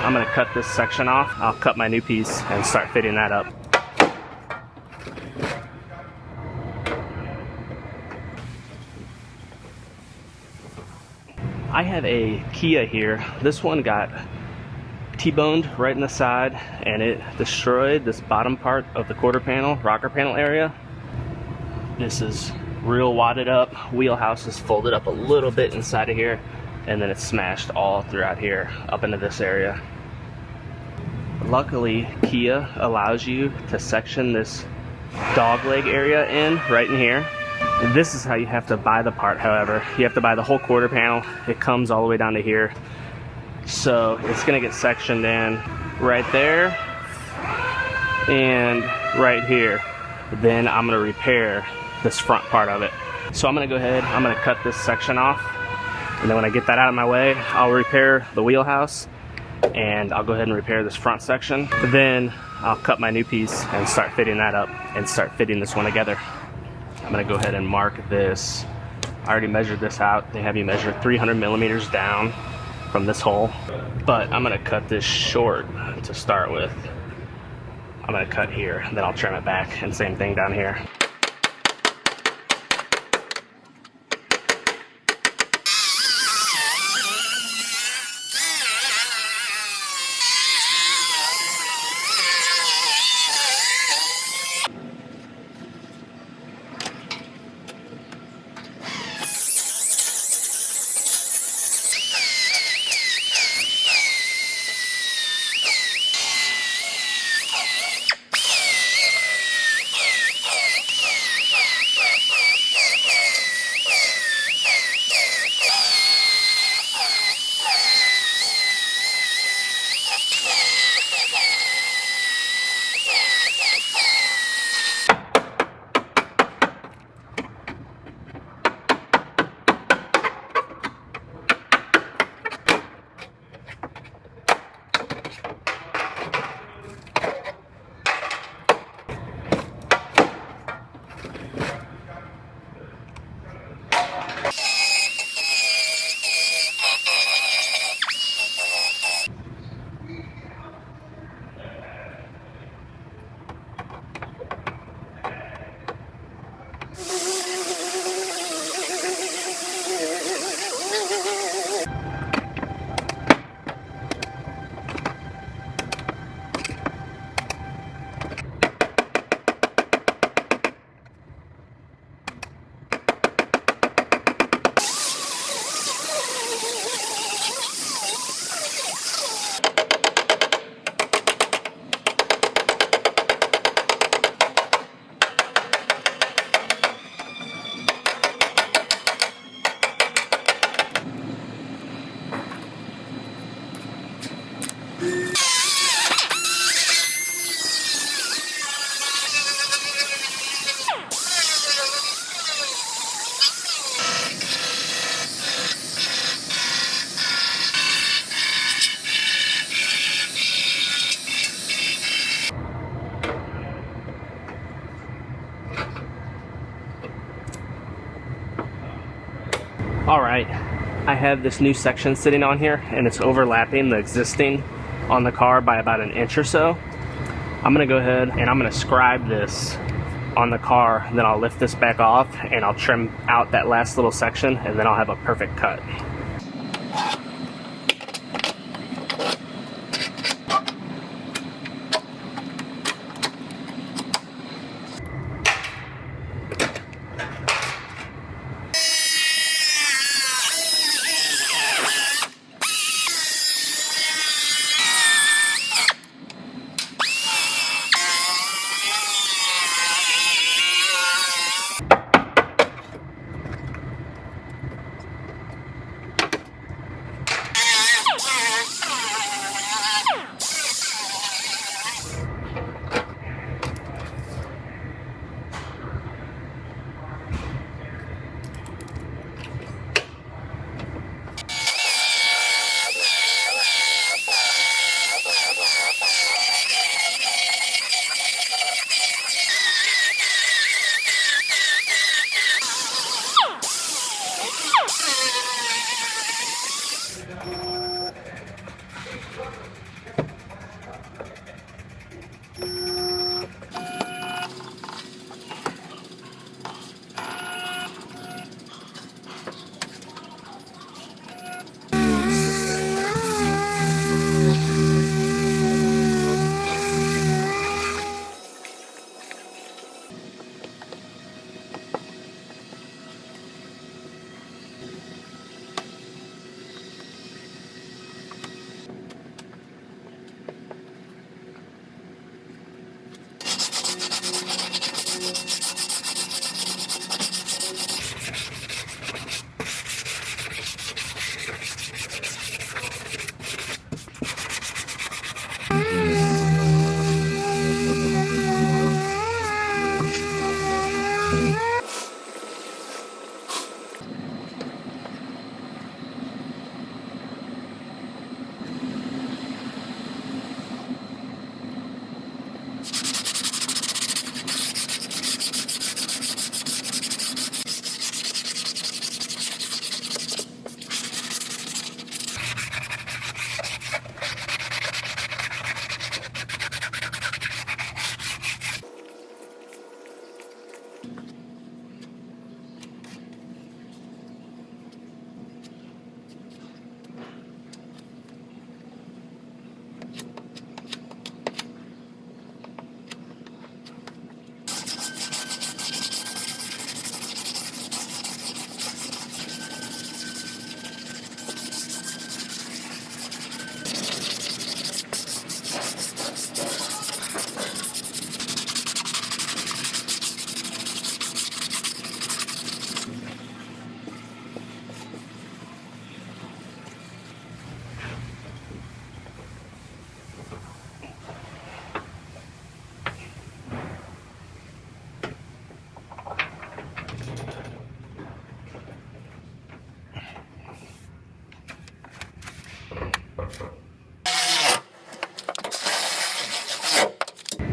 I'm gonna cut this section off. I'll cut my new piece and start fitting that up. I have a Kia here. This one got T-boned right in the side and it destroyed this bottom part of the quarter panel, rocker panel area. This is real wadded up. Wheelhouse is folded up a little bit inside of here, and then it's smashed all throughout here up into this area. Luckily, Kia allows you to section this dogleg area in right in here. This is how you have to buy the part, however. You have to buy the whole quarter panel. It comes all the way down to here. So it's gonna get sectioned in right there and right here. Then I'm gonna repair this front part of it. So I'm gonna go ahead, I'm gonna cut this section off. And then when I get that out of my way, I'll repair the wheelhouse and I'll go ahead and repair this front section. Then I'll cut my new piece and start fitting that up and start fitting this one together. I'm gonna go ahead and mark this. I already measured this out. They have you measure 300 millimeters down from this hole, but I'm gonna cut this short to start with. I'm gonna cut here, then I'll trim it back, and same thing down here. All right, I have this new section sitting on here and it's overlapping the existing on the car by about an inch or so. I'm gonna go ahead and I'm gonna scribe this on the car, then I'll lift this back off and I'll trim out that last little section and then I'll have a perfect cut.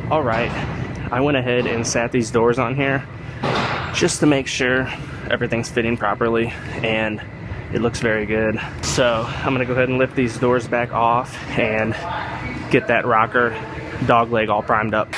All right, I went ahead and sat these doors on here just to make sure everything's fitting properly, and it looks very good. So I'm gonna go ahead and lift these doors back off and get that rocker dog leg all primed up.